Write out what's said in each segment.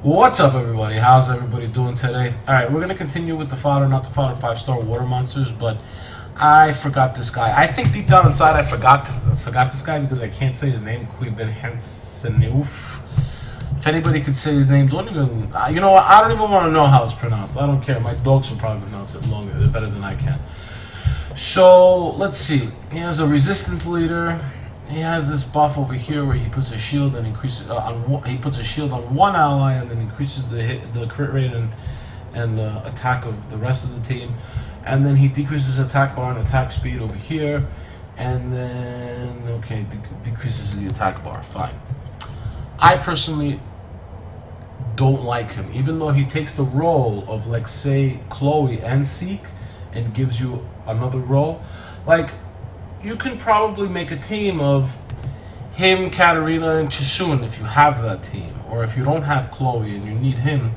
What's up, everybody? How's everybody doing today? Alright, we're going to continue with the Fodder, not the Fodder 5-star water monsters, but I forgot this guy. I think deep down inside I forgot this guy because I can't say his name, Quibin Hansenoof. If anybody could say his name, don't even... you know what? I don't even want to know how it's pronounced. I don't care. My dogs will probably pronounce it longer, better than I can. So, let's see. He has a resistance leader. He has this buff over here where he puts a shield and increases he puts a shield on one ally and then increases the crit rate and attack of the rest of the team, and then he decreases attack bar and attack speed over here, and then decreases the attack bar. Fine. I personally don't like him, even though he takes the role of, like, say, Chloe and Seek and gives you another role. Like, you can probably make a team of him, Katarina, and Chisun if you have that team. Or if you don't have Chloe and you need him,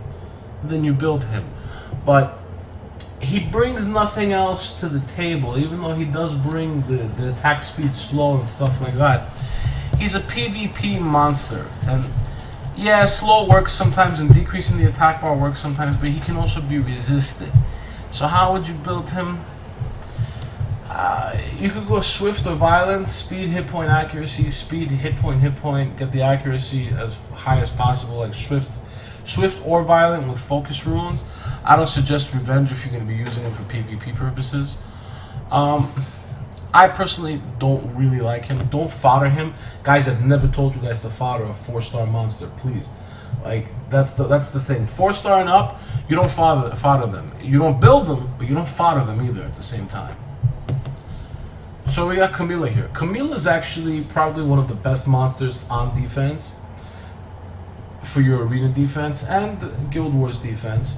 then you build him. But he brings nothing else to the table, even though he does bring the attack speed slow and stuff like that. He's a PvP monster. And yeah, slow works sometimes and decreasing the attack bar works sometimes, but he can also be resisted. So how would you build him? You could go swift or violent, speed, hit point, accuracy, speed, hit point, get the accuracy as high as possible, like swift or violent with focus runes. I don't suggest revenge if you're going to be using it for PvP purposes. I personally don't really like him. Don't fodder him. Guys, I've never told you guys to fodder a 4-star monster, please. Like, that's the thing. 4-star and up, you don't fodder them. You don't build them, but you don't fodder them either at the same time. So we got Camille here. Camille is actually probably one of the best monsters on defense for your arena defense and Guild Wars defense.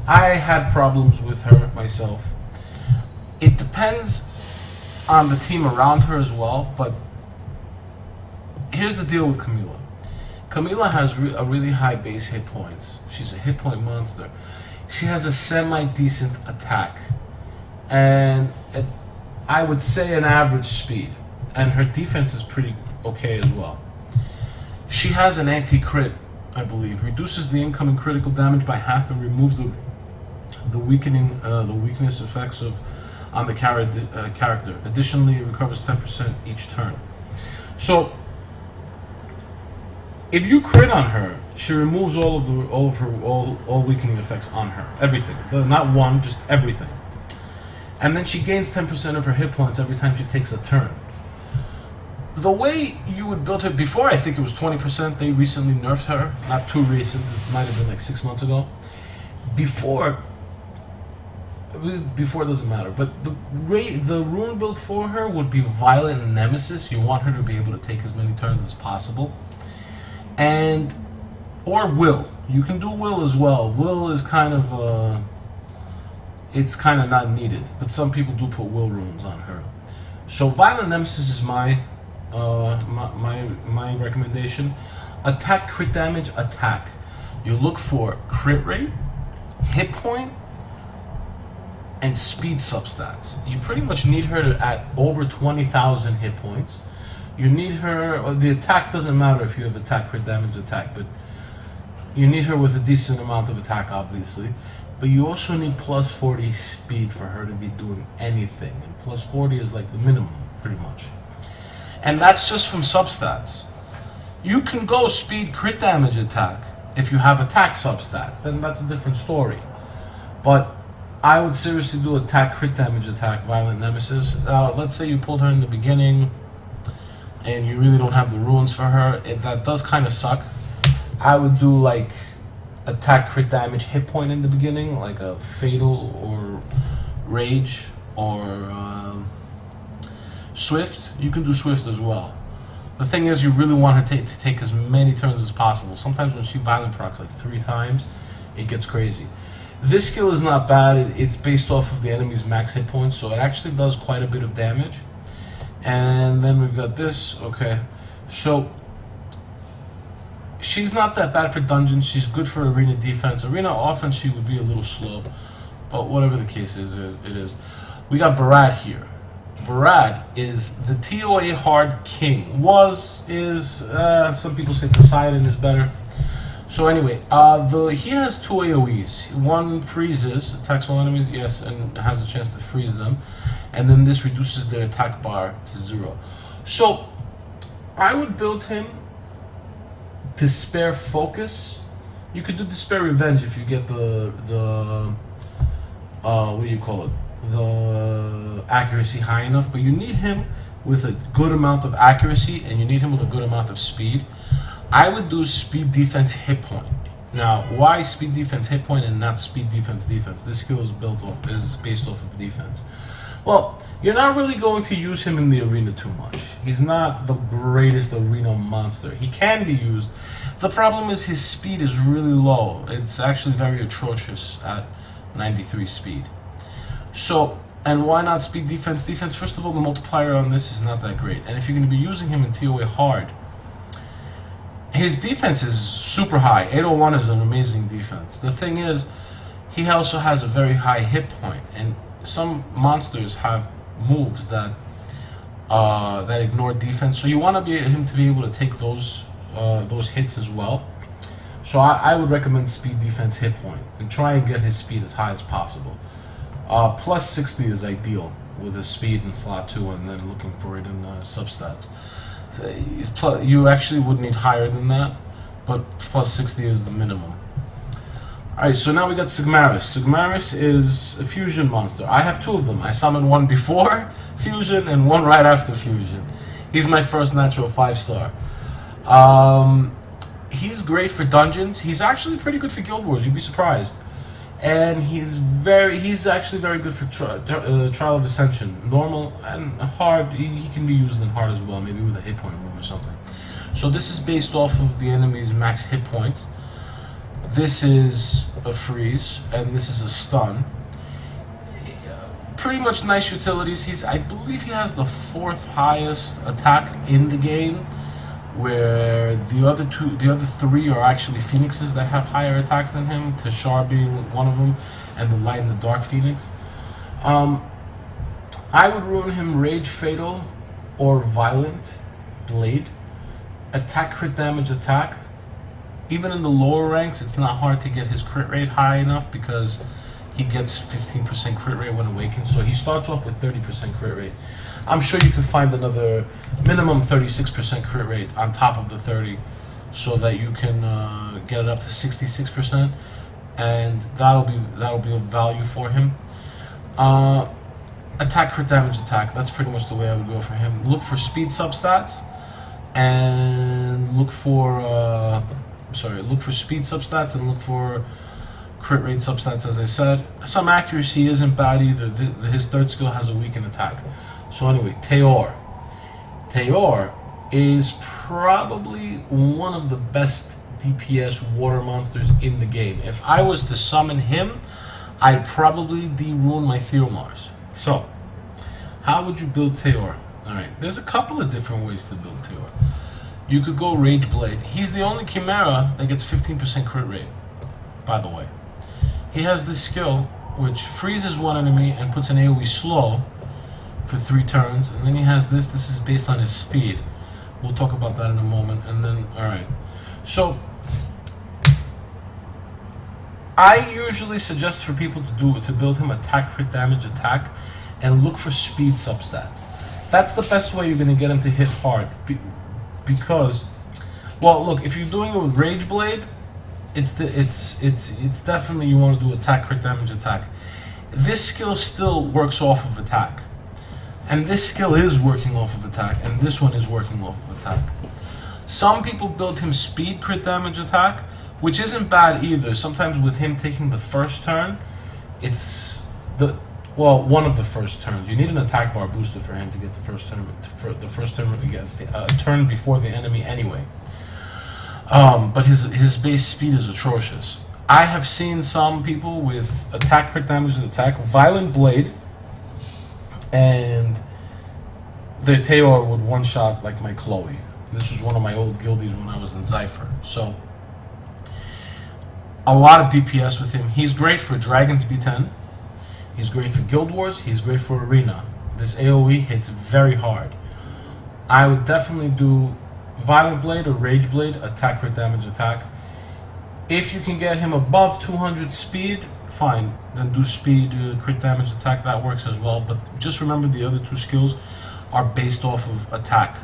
I had problems with her myself. It depends on the team around her as well, but here's the deal with Camille. Camille has a really high base hit points. She's a hit point monster. She has a semi-decent attack, and I would say an average speed, and her defense is pretty okay as well. She has an anti-crit, I believe, reduces the incoming critical damage by half and removes the weakness effects on the character. Additionally, it recovers 10% each turn. So if you crit on her, she removes all weakening effects on her, everything. Not one, just everything. And then she gains 10% of her hit points every time she takes a turn. The way you would build her, before I think it was 20%, they recently nerfed her. Not too recent, it might have been like 6 months ago. Before doesn't matter, but the rune build for her would be Violent Nemesis. You want her to be able to take as many turns as possible. Or Will. You can do Will as well. Will is kind of it's kind of not needed, but some people do put will runes on her. So Violent Nemesis is my recommendation. Attack, crit damage, attack. You look for crit rate, hit point, and speed substats. You pretty much need her to at over 20,000 hit points. You need her, the attack doesn't matter if you have attack, crit damage, attack, but you need her with a decent amount of attack, obviously. But you also need plus 40 speed for her to be doing anything. And plus 40 is like the minimum, pretty much. And that's just from substats. You can go speed, crit damage, attack. If you have attack substats, then that's a different story. But I would seriously do attack, crit damage, attack, Violent Nemesis. Let's say you pulled her in the beginning and you really don't have the runes for her. That does kind of suck. I would do like attack, crit damage, hit point in the beginning, like a fatal or rage or swift. You can do swift as well. The thing is, you really want her to take as many turns as possible. Sometimes when she violent procs like 3 times, it gets crazy. This skill is not bad. It's based off of the enemy's max hit points, so it actually does quite a bit of damage. And then we've got this. Okay, so she's not that bad for dungeons. She's good for arena defense. Arena offense, she would be a little slow, but whatever the case is, it is. We got Varad here. Varad is the TOA hard king. Some people say Poseidon is better. So anyway, he has two AoEs. One freezes, attacks all enemies, yes, and has a chance to freeze them. And then this reduces their attack bar to 0. So I would build him Despair Focus. You could do Despair Revenge if you get the what do you call it? The accuracy high enough, but you need him with a good amount of accuracy and you need him with a good amount of speed. I would do speed defense hit point. Now, why speed defense hit point and not speed defense defense? This skill is based off of defense. Well, you're not really going to use him in the arena too much. He's not the greatest arena monster. He can be used. The problem is his speed is really low. It's actually very atrocious at 93 speed. So, and why not speed defense defense? First of all, the multiplier on this is not that great. And if you're going to be using him in TOA hard, his defense is super high. 801 is an amazing defense. The thing is, he also has a very high hit point, and some monsters have moves that ignore defense. So you want him to be able to take those hits as well. So I would recommend speed defense hit point and try and get his speed as high as possible. Plus 60 is ideal with his speed in slot 2 and then looking for it in substats. So you actually would need higher than that, but plus 60 is the minimum. Alright, so now we got Samaras. Samaras is a fusion monster. I have 2 of them. I summoned one before fusion and one right after fusion. He's my first natural 5-star. He's great for dungeons. He's actually pretty good for Guild Wars, you'd be surprised. And he's actually very good for Trial of Ascension. Normal and hard, he can be used in hard as well, maybe with a hit point room or something. So this is based off of the enemy's max hit points. This is a freeze, and this is a stun. Pretty much nice utilities. I believe he has the 4th highest attack in the game, where the other 3 are actually Phoenixes that have higher attacks than him, Tashar being one of them, and the Light and the Dark Phoenix. I would run him Rage Fatal or Violent Blade. Attack, crit damage, attack. Even in the lower ranks, it's not hard to get his crit rate high enough because he gets 15% crit rate when awakened. So he starts off with 30% crit rate. I'm sure you can find another minimum 36% crit rate on top of the 30, so that you can get it up to 66%, and that'll be of value for him. Attack, crit damage, attack. That's pretty much the way I would go for him. Look for speed substats, and look for speed substats and look for crit rate substats. As I said, some accuracy isn't bad either. His 3rd skill has a weakened attack. So anyway, Theor is probably one of the best DPS water monsters in the game. If I was to summon him, I'd probably de-rune my Theo Mars. So, how would you build Theor? Alright, there's a couple of different ways to build Theor. You could go Rage Blade. He's the only Chimera that gets 15% crit rate, by the way. He has this skill, which freezes one enemy and puts an AoE slow for 3 turns, and then he has this. This is based on his speed. We'll talk about that in a moment. And then, alright. So, I usually suggest for people to build him attack, crit damage, attack, and look for speed substats. That's the best way you're going to get him to hit hard. Because, well, look, if you're doing it with Rage Blade, it's definitely you want to do attack, crit damage, attack. This skill still works off of attack. And this skill is working off of attack, and this one is working off of attack. Some people build him speed, crit damage, attack, which isn't bad either. Sometimes with him taking the first turn, it's one of the first turns. You need an attack bar booster for him to get the first turn. The first turn against a turn before the enemy anyway. But his base speed is atrocious. I have seen some people with attack, crit damage, and attack, Violent Blade, and their Theor would one-shot like my Chloe. This was one of my old guildies when I was in Zypher. So, a lot of DPS with him. He's great for Dragons B10. He's great for Guild Wars. He's great for Arena. This AoE hits very hard. I would definitely do Violent Blade or Rage Blade, attack, crit damage, attack. If you can get him above 200 speed, fine. Then do speed, crit damage, attack. That works as well. But just remember the other two skills are based off of attack.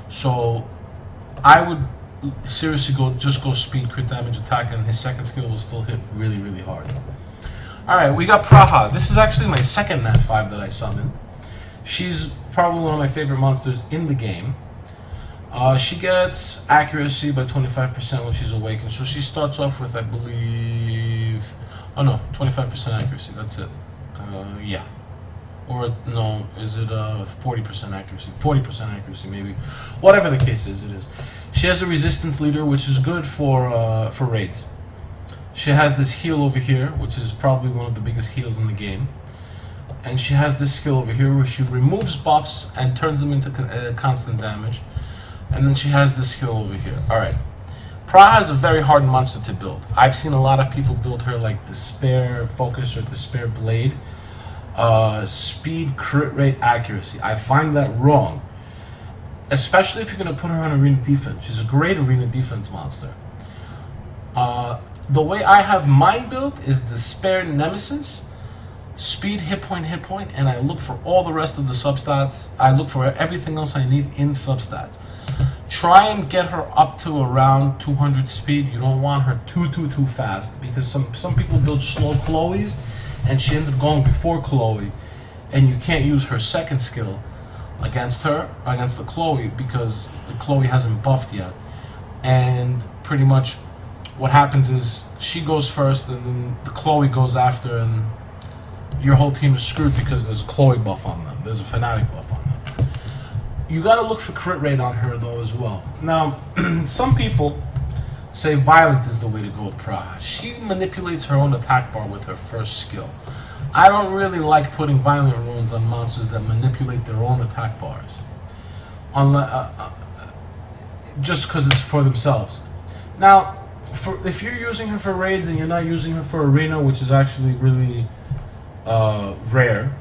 So I would seriously go speed, crit damage, attack, and his second skill will still hit really, really hard. Alright, we got Praha. This is actually my second Nat 5 that I summoned. She's probably one of my favorite monsters in the game. She gets accuracy by 25% when she's awakened. So she starts off with, I believe... Oh no, 25% accuracy, that's it. Yeah. Or, no, is it 40% accuracy? 40% accuracy, maybe. Whatever the case is, it is. She has a resistance leader, which is good for raids. She has this heal over here, which is probably one of the biggest heals in the game. And she has this skill over here where she removes buffs and turns them into constant damage. And then she has this skill over here. Alright. Praha is a very hard monster to build. I've seen a lot of people build her like Despair Focus or Despair Blade. Speed, crit rate, accuracy. I find that wrong. Especially if you're going to put her on arena defense. She's a great arena defense monster. The way I have mine built is Despair Nemesis, speed, hit point, and I look for all the rest of the substats. I look for everything else I need in substats. Try and get her up to around 200 speed. You don't want her too fast, because some people build slow Chloe's and she ends up going before Chloe, and you can't use her second skill against the Chloe, because the Chloe hasn't buffed yet. And pretty much what happens is she goes first and then the Chloe goes after, and your whole team is screwed because there's a Chloe buff on them. There's a Fanatic buff on them. You gotta look for crit rate on her though as well. Now, some people say Violent is the way to go with Praha. She manipulates her own attack bar with her first skill. I don't really like putting Violent runes on monsters that manipulate their own attack bars. Just because it's for themselves. Now, if you're using her for raids and you're not using her for arena, which is actually really rare,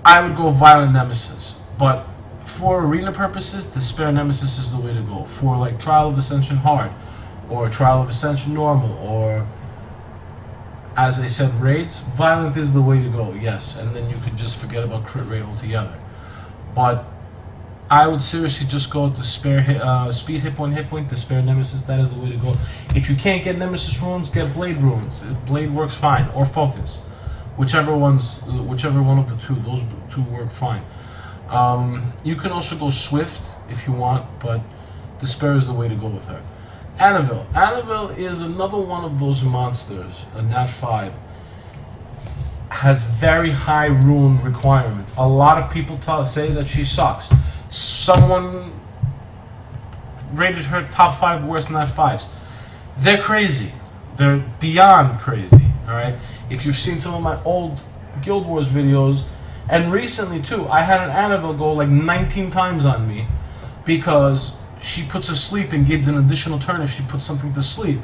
I would go Violent Nemesis. But for arena purposes, Despair Nemesis is the way to go. For like Trial of Ascension Hard, or Trial of Ascension Normal, or as I said, raids, Violent is the way to go, yes. And then you could just forget about crit rate altogether. But I would seriously just go Despair speed, hit point, Despair Nemesis. That is the way to go. If you can't get Nemesis runes, get Blade runes. Blade works fine, or Focus, whichever one of the two. Those two work fine. You can also go Swift if you want, but Despair is the way to go with her. Annabelle. Annabelle is another one of those monsters, a Nat 5. Has very high rune requirements. A lot of people say that she sucks. Someone rated her top 5 worst Nat 5s. They're crazy. They're beyond crazy. Alright? If you've seen some of my old Guild Wars videos, and recently too, I had an Annabelle go like 19 times on me because she puts a sleep and gains an additional turn if she puts something to sleep,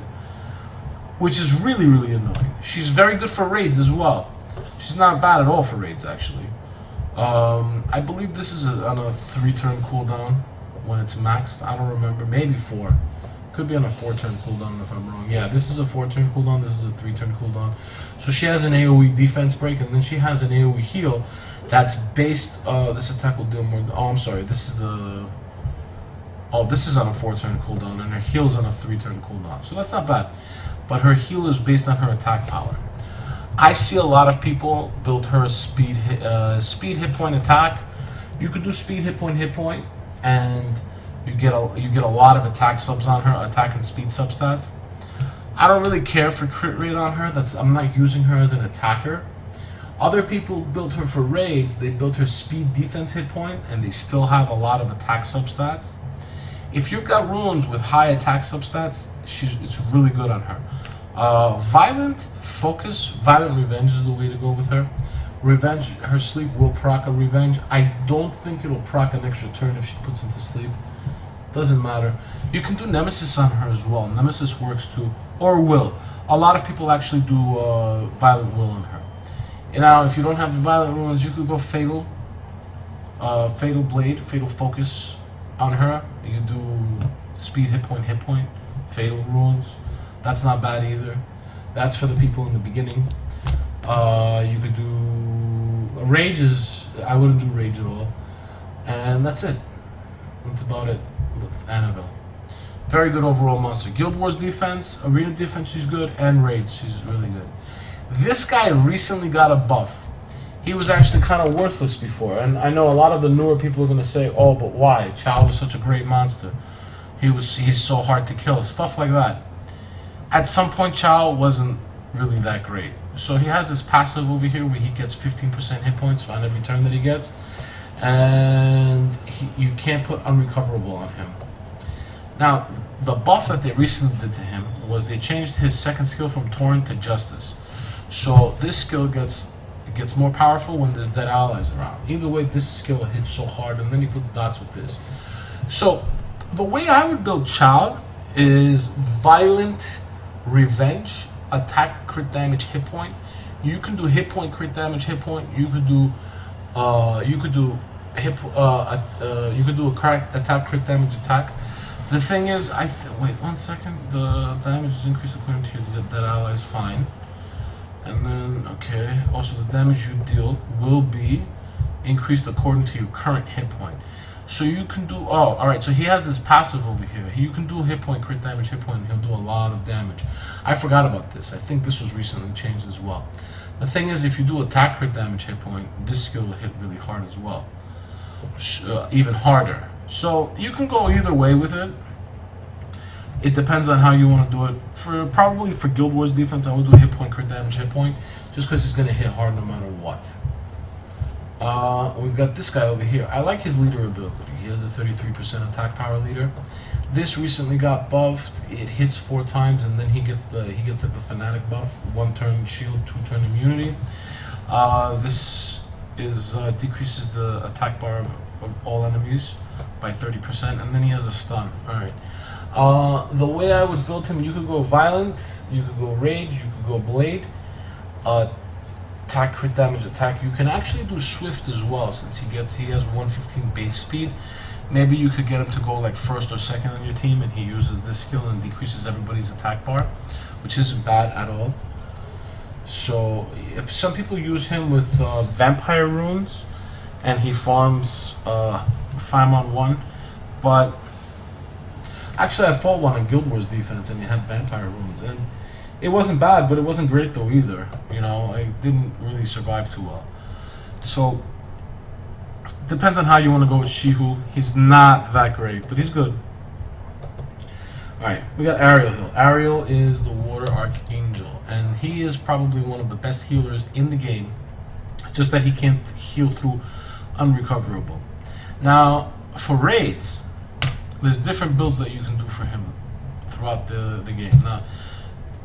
which is really, really annoying. She's very good for raids as well. She's not bad at all for raids, actually. I believe this is on a 3-turn cooldown when it's maxed. I don't remember. Maybe 4. Could be on a 4-turn cooldown if I'm wrong. Yeah, this is a 4-turn cooldown. This is a 3-turn cooldown. So she has an AoE defense break, and then she has an AoE heal that's based... this attack will deal more... Oh, I'm sorry. This is the... Oh, this is on a 4-turn cooldown, and her heal is on a 3-turn cooldown. So that's not bad. But her heal is based on her attack power. I see a lot of people build her speed hit point attack. You could do speed hit point, and you get a lot of attack subs on her, attack and speed substats. I don't really care for crit rate on her. I'm not using her as an attacker. Other people built her for raids. They built her speed defense hit point, and they still have a lot of attack substats. If you've got runes with high attack substats, it's really good on her. Violent Focus, Violent Revenge is the way to go with her. Revenge, her sleep will proc a revenge. I don't think it'll proc an extra turn if she puts into sleep. Doesn't matter. You can do Nemesis on her as well. Nemesis works too. Or Will. A lot of people actually do Violent Will on her. And now, if you don't have the Violent runes, you could go Fatal. Fatal Blade, Fatal Focus on her. You can do Speed hit point, Fatal runes. That's not bad either. That's for the people in the beginning. You could do rage is I wouldn't do rage at all, and that's it. That's about it with Annabelle. Very good overall monster. Guild Wars defense, arena defense, she's good, and rage, she's really good. This guy recently got a buff. He was actually kind of worthless before, and I know a lot of the newer people are going to say, oh, but why? Childe was such a great monster. He's so hard to kill, stuff like that. At some point, Childe wasn't really that great. So he has this passive over here where he gets 15% hit points on every turn that he gets, and you can't put unrecoverable on him. Now, the buff that they recently did to him was they changed his second skill from Torrent to Justice. So this skill gets more powerful when there's dead allies around. Either way, this skill hits so hard, and then you put the dots with this. So the way I would build Childe is Violent Revenge, attack, crit damage, hit point. You can do hit point, crit damage, hit point. You could do you could do a attack, crit damage, attack. The thing is, wait 1 second. The damage is increased according to your dead allies. Fine. And then, okay, also the damage you deal will be increased according to your current hit point. So you can do, alright, so he has this passive over here. You can do hit point, crit damage, hit point, and he'll do a lot of damage. I forgot about this. I think this was recently changed as well. The thing is, if you do attack, crit damage, hit point, this skill will hit really hard as well. Even harder. So you can go either way with it. It depends on how you want to do it. Probably for Guild Wars defense, I would do hit point, crit damage, hit point, just because it's going to hit hard no matter what. We've got this guy over here. I like his leader ability. He has a 33% attack power leader. This recently got buffed. It hits 4 times, and then he gets like the fanatic buff: 1 turn shield, 2 turn immunity. This decreases the attack bar of all enemies by 30%, and then he has a stun. All right. The way I would build him, you could go violent, you could go rage, you could go blade, attack, crit damage, attack. You can actually do swift as well, since he has 115 base speed. Maybe you could get him to go like first or second on your team, and he uses this skill and decreases everybody's attack bar, which isn't bad at all. So if some people use him with vampire runes, and he farms 5-on-1, but actually, I fought one on Guild Wars defense, and he had vampire runes, and it wasn't bad, but it wasn't great though either. You know, I didn't really survive too well. So depends on how you want to go with Shihu. He's not that great, but he's good. All right, we got Ariel here. Ariel is the Water Archangel, and he is probably one of the best healers in the game. Just that he can't heal through unrecoverable. Now, for raids, there's different builds that you can do for him throughout the game. Now,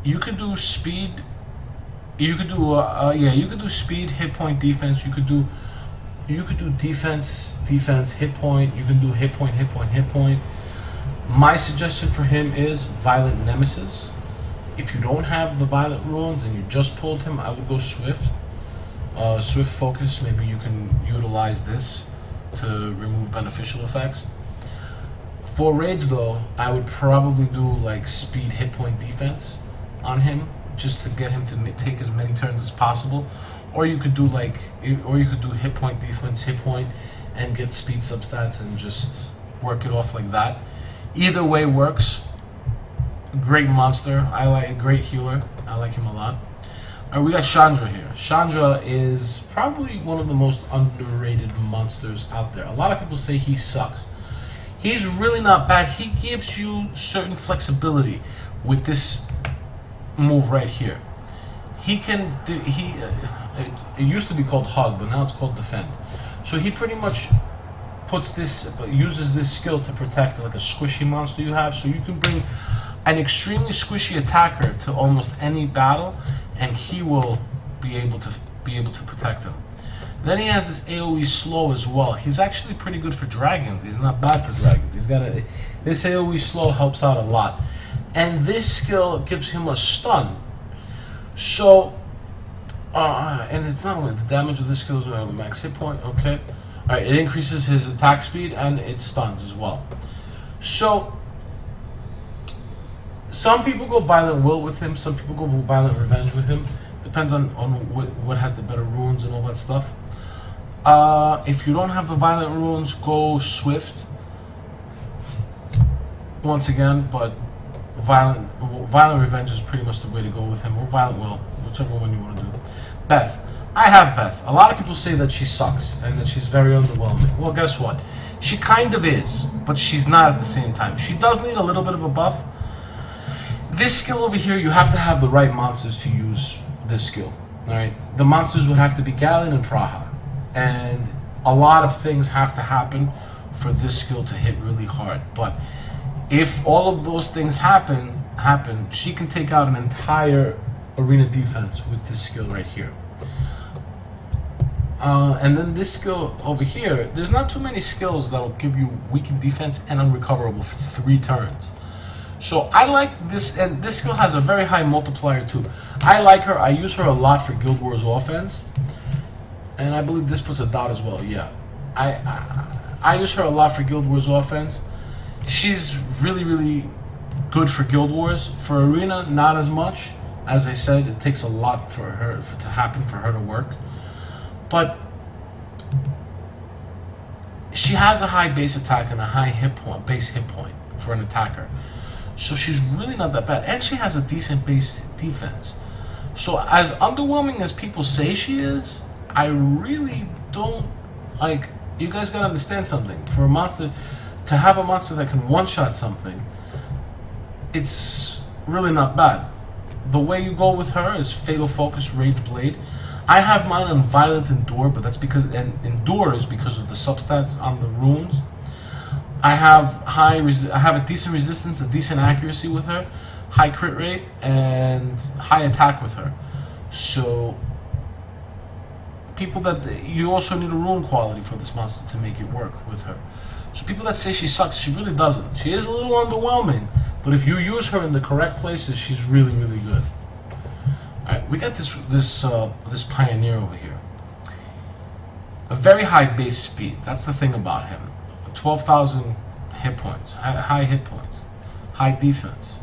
you could do speed. You could do you could do speed, hit point, defense. You could do defense, hit point. You can do hit point, hit point, hit point. My suggestion for him is Violent Nemesis. If you don't have the Violent runes and you just pulled him, I would go Swift. Swift Focus. Maybe you can utilize this to remove beneficial effects. For rage though, I would probably do like speed, hit point, defense on him, just to get him to take as many turns as possible. Or you could do hit point, defense, hit point, and get speed substats and just work it off like that. Either way works. Great monster. I like a great healer. I like him a lot. All right, we got Chandra here. Chandra is probably one of the most underrated monsters out there. A lot of people say he sucks. He's really not bad. He gives you certain flexibility with this move right here. It used to be called Hug, but now it's called Defend. So he pretty much uses this skill to protect like a squishy monster you have. So you can bring an extremely squishy attacker to almost any battle, and he will be able to protect him. Then he has this AoE slow as well. He's actually pretty good for dragons. He's not bad for dragons. This AoE slow helps out a lot. And this skill gives him a stun. So, and it's not only the damage of this skill is around the max hit point, okay? Alright, it increases his attack speed and it stuns as well. So, Some people go Violent Will with him. Some people go Violent Revenge with him. Depends on what has the better runes and all that stuff. If you don't have the Violent runes, go Swift. Once again, but Violent Revenge is pretty much the way to go with him, or Violent Will, whichever one you want to do. Beth. I have Beth. A lot of people say that she sucks and that she's very underwhelming. Well, guess what? She kind of is, but she's not at the same time. She does need a little bit of a buff. This skill over here, you have to have the right monsters to use this skill. Alright? The monsters would have to be Galen and Praha. And a lot of things have to happen for this skill to hit really hard. But if all of those things happen, she can take out an entire arena defense with this skill right here. And then this skill over here, there's not too many skills that will give you weakened defense and unrecoverable for 3 turns. So I like this, and this skill has a very high multiplier too. I like her. I use her a lot for Guild Wars offense, and I believe this puts a dot as well. Yeah, I use her a lot for Guild Wars offense. She's really good for Guild Wars. For Arena, not as much. As I said, it takes a lot for her to happen for her to work. But she has a high base attack and a high base hit point for an attacker. So she's really not that bad. And she has a decent base defense. So as underwhelming as people say she is, I really don't like. You guys gotta understand something. For a monster to have a monster that can one-shot something, it's really not bad. The way you go with her is Fatal Focus, Rage Blade. I have mine on Violent Endure, but that's because Endure is because of the substats on the runes. I have a decent resistance, a decent accuracy with her, high crit rate, and high attack with her. So people that you also need a rune quality for this monster to make it work with her. So people that say she sucks, she really doesn't. She is a little underwhelming, but if you use her in the correct places, she's really good. Alright, we got this Pioneer over here. A very high base speed. That's the thing about him. 12,000 hit points, high hit points, high defense.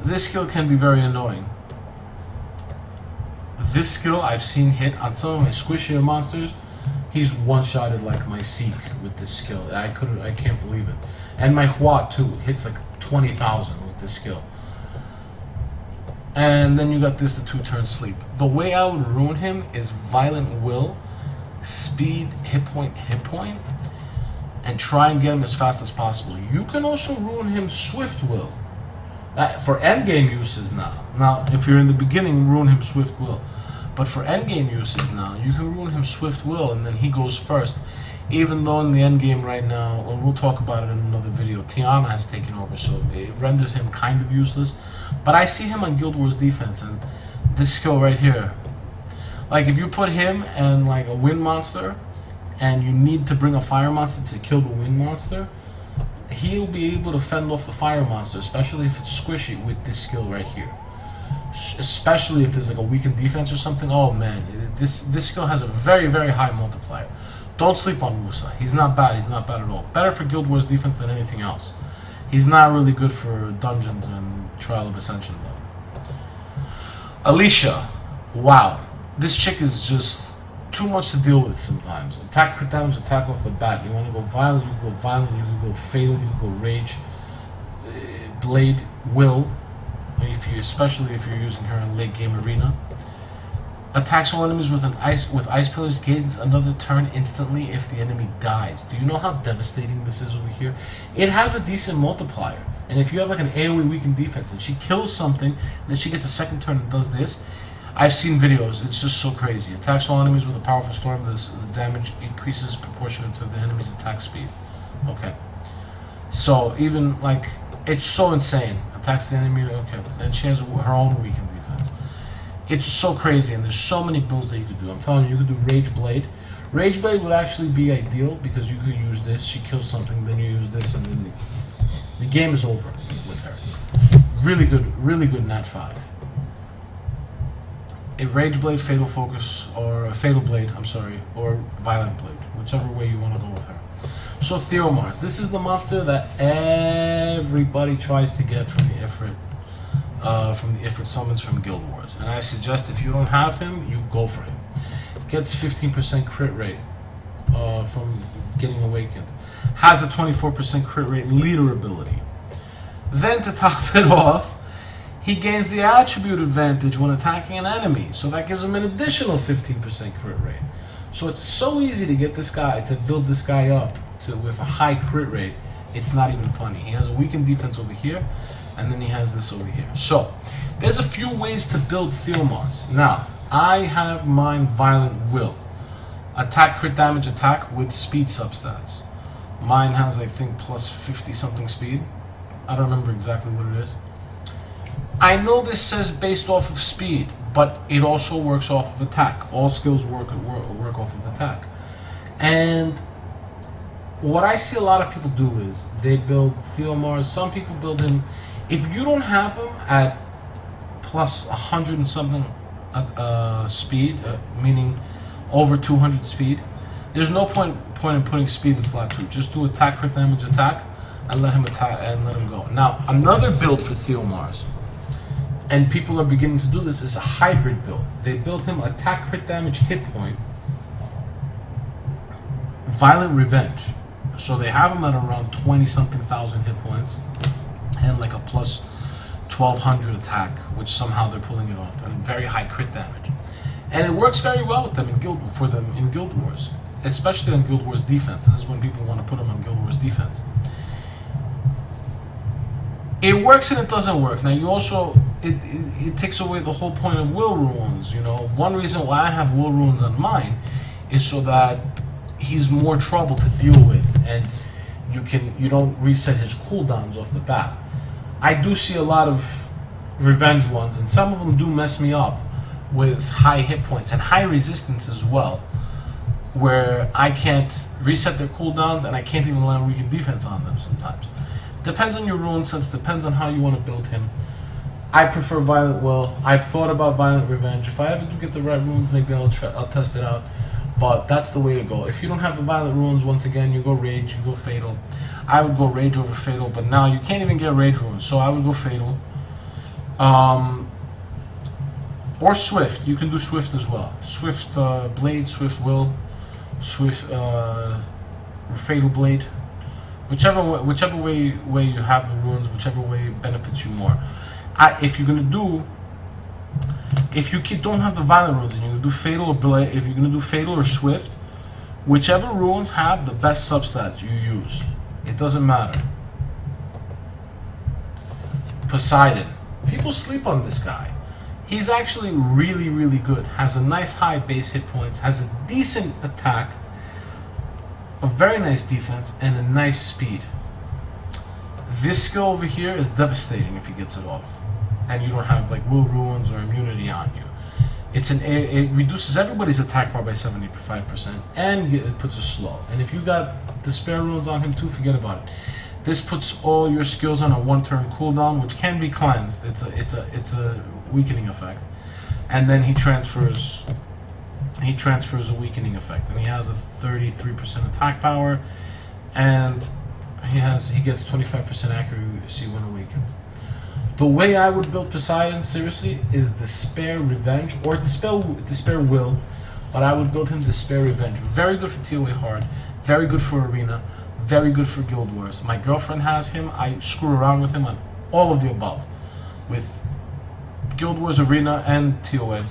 This skill can be very annoying. This skill I've seen hit on some of my squishier monsters. He's one-shotted like my Seek with this skill. I can't believe it. And my Hua too hits like 20,000 with this skill. And then you got this, the 2-turn sleep. The way I would ruin him is Violent Will, speed, hit point, and try and get him as fast as possible. You can also ruin him Swift Will. For endgame uses now. Now, if you're in the beginning, ruin him Swift Will. But for endgame uses now, you can ruin him Swift Will, and then he goes first. Even though in the endgame right now, and we'll talk about it in another video, Tiana has taken over, so it renders him kind of useless. But I see him on Guild Wars defense, and this skill right here, like if you put him and like a wind monster, and you need to bring a fire monster to kill the wind monster, he'll be able to fend off the fire monster, especially if it's squishy with this skill right here. Especially if there's like a weakened defense or something. Oh man, this skill has a very high multiplier. Don't sleep on Musa. He's not bad. He's not bad at all. Better for Guild Wars defense than anything else. He's not really good for dungeons and Trial of Ascension though. Alicia, wow, this chick is just too much to deal with sometimes. Attack, crit damage, attack off the bat. You want to go violent, you can go violent. You can go fatal, you can go rage, blade, will. Especially if you're using her in late game arena. Attacks all enemies with ice pillars, gains another turn instantly if the enemy dies. Do you know how devastating this is over here? It has a decent multiplier, and if you have like an AoE weakened defense and she kills something, then she gets a second turn and does this. I've seen videos. It's just so crazy. Attacks all enemies with a powerful storm. The damage increases proportionate to the enemy's attack speed. Okay. So even like it's so insane. Attacks the enemy. Okay. And she has her own weakened defense. It's so crazy, and there's so many builds that you could do. I'm telling you, you could do Rage Blade. Rage Blade would actually be ideal because you could use this. She kills something, then you use this, and then the game is over with her. Really good Nat 5. A Rage Blade, Fatal Focus, or a Fatal Blade, I'm sorry, or Violent Blade, whichever way you want to go with her. So Theo Mars, this is the monster that everybody tries to get from the Ifrit summons from Guild Wars, and I suggest if you don't have him, you go for him. Gets 15% crit rate from getting awakened. Has a 24% crit rate leader ability. Then to top it off, he gains the attribute advantage when attacking an enemy, so that gives him an additional 15% crit rate. So it's so easy to get this guy, to build this guy up with a high crit rate, it's not even funny. He has a weakened defense over here, and then he has this over here. So there's a few ways to build Theo Mars. Now, I have mine Violent Will. Attack, crit damage, attack with speed substats. Mine has, I think, plus 50 something speed. I don't remember exactly what it is. I know this says based off of speed, but it also works off of attack. All skills work off of attack. And what I see a lot of people do is they build Theo Mars. Some people build him. If you don't have him at plus 100 and something speed, meaning over 200 speed, there's no point in putting speed in slot 2. Just do attack, crit damage, attack, and let him attack and let him go. Now, another build for Theo Mars, and people are beginning to do this, is a hybrid build. They build him attack, crit damage, hit point, violent revenge. So they have him at around 20-something thousand hit points and like a plus 1200 attack, which somehow they're pulling it off, and very high crit damage. And it works very well with them in Guild Wars, especially on Guild Wars defense. This is when people want to put them on Guild Wars defense. It works and it doesn't work. Now you also it takes away the whole point of will runes. You know, one reason why I have will runes on mine is so that he's more trouble to deal with, and you don't reset his cooldowns off the bat. I do see a lot of revenge ones, and some of them do mess me up with high hit points and high resistance as well, where I can't reset their cooldowns and I can't even land weakened defense on them sometimes. Depends on your rune sets, depends on how you want to build him. I prefer Violent Will. I've thought about Violent Revenge. If I ever do get the right runes, maybe I'll test it out. But that's the way to go. If you don't have the Violent runes, once again, you go Rage, you go Fatal. I would go Rage over Fatal, but now you can't even get Rage runes, so I would go Fatal. Or Swift. You can do Swift as well. Swift Blade, Swift Will, Swift Fatal Blade. Whichever way you have the runes, whichever way benefits you more. If you don't have the Violent runes and you're gonna do Fatal or Blade, if you're gonna do Fatal or Swift, whichever runes have the best substats you use. It doesn't matter. Poseidon. People sleep on this guy. He's actually really, really good. Has a nice high base hit points, has a decent attack, a very nice defense, and a nice speed. This skill over here is devastating if he gets it off, and you don't have like will ruins or immunity on you. It reduces everybody's attack bar by 75%, and it puts a slow. And if you got despair runes on him too, forget about it. This puts all your skills on a one-turn cooldown, which can be cleansed. It's a weakening effect, and then he transfers a weakening effect, and he has a 33% attack power, and he gets 25% accuracy when awakened. The way I would build Poseidon, seriously, is Despair Revenge, or Despair Will, but I would build him Despair Revenge. Very good for TOA Hard, very good for Arena, very good for Guild Wars. My girlfriend has him. I screw around with him on all of the above, with Guild Wars, Arena, and TOA.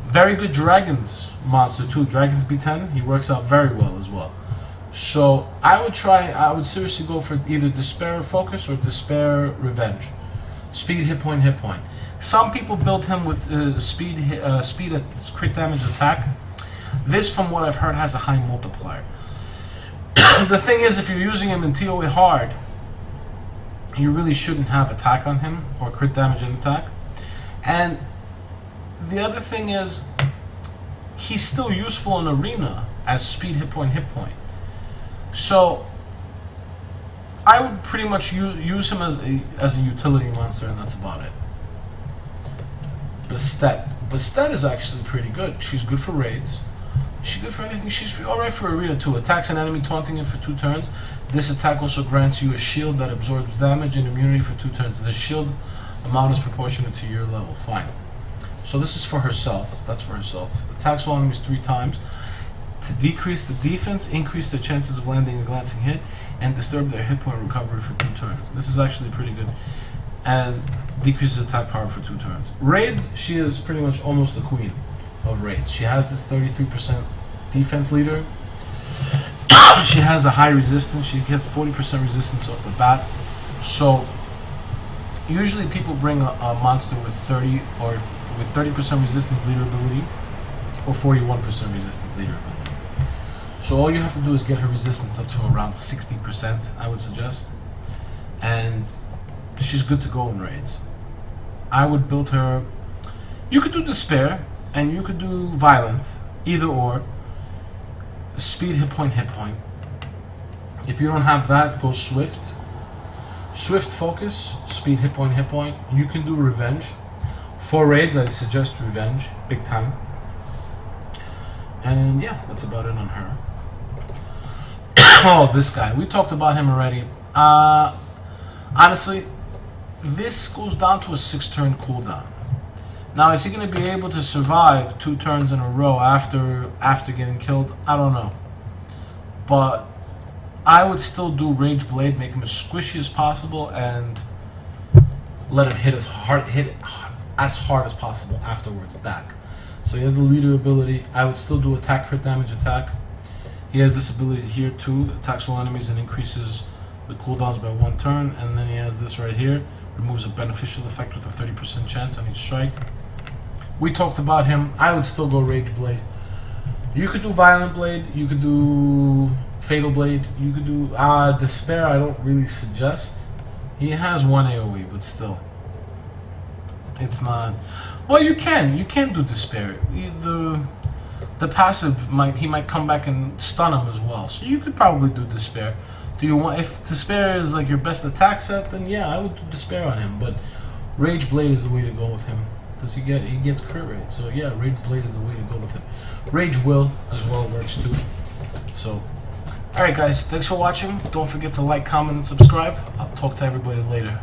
Very good Dragons monster too. Dragons B10, he works out very well as well. So I would seriously go for either Despair Focus or Despair Revenge. Speed, hit point, hit point. Some people build him with speed, crit damage, attack. This, from what I've heard, has a high multiplier. The thing is, if you're using him in TOA Hard, you really shouldn't have attack on him, or crit damage and attack. And the other thing is, he's still useful in Arena as speed, hit point, hit point. So I would pretty much use him as a utility monster, and that's about it. Bastet is actually pretty good. She's good for raids. she good for anything? She's alright for Arena too. Attacks an enemy, taunting it for 2 turns. This attack also grants you a shield that absorbs damage and immunity for 2 turns. The shield amount is proportionate to your level. Fine. So this is for herself. That's for herself. Attacks all enemies 3 times. To decrease the defense, increase the chances of landing a glancing hit, and disturb their hit point recovery for 2 turns. This is actually pretty good. And decreases attack power for 2 turns. Raids, she is pretty much almost the queen of raids. She has this 33% defense leader. She has a high resistance. She gets 40% resistance off the bat. So usually people bring a monster with 30 or with 30% resistance leader ability or 41% resistance leader ability. So all you have to do is get her resistance up to around 60%, I would suggest. And she's good to go in raids. I would build her. You could do Despair and you could do Violent, either or. Speed, hit point, hit point. If you don't have that, go Swift. Swift focus, speed, hit point, hit point. You can do Revenge. For raids, I suggest Revenge, big time. And yeah, that's about it on her. Oh, this guy. We talked about him already. Honestly, this goes down to a 6-turn cooldown. Now, is he going to be able to survive 2 turns in a row after getting killed? I don't know. But I would still do Rage Blade, make him as squishy as possible, and let him hit as hard as possible afterwards, back. So he has the leader ability. I would still do attack, crit damage, attack. He has this ability here too, attacks all enemies and increases the cooldowns by 1 turn. And then he has this right here, removes a beneficial effect with a 30% chance on each strike. We talked about him. I would still go Rage Blade. You could do Violent Blade. You could do Fatal Blade. You could do Despair. I don't really suggest. He has 1 AoE, but still, it's not. Well, you can do Despair. The passive he might come back and stun him as well. So you could probably do Despair. Do you want, if Despair is like your best attack set, then yeah, I would do Despair on him. But Rage Blade is the way to go with him. He gets crit rate. So yeah, Rage Blade is the way to go with him. Rage Will as well works too. So, alright guys, thanks for watching. Don't forget to like, comment, and subscribe. I'll talk to everybody later.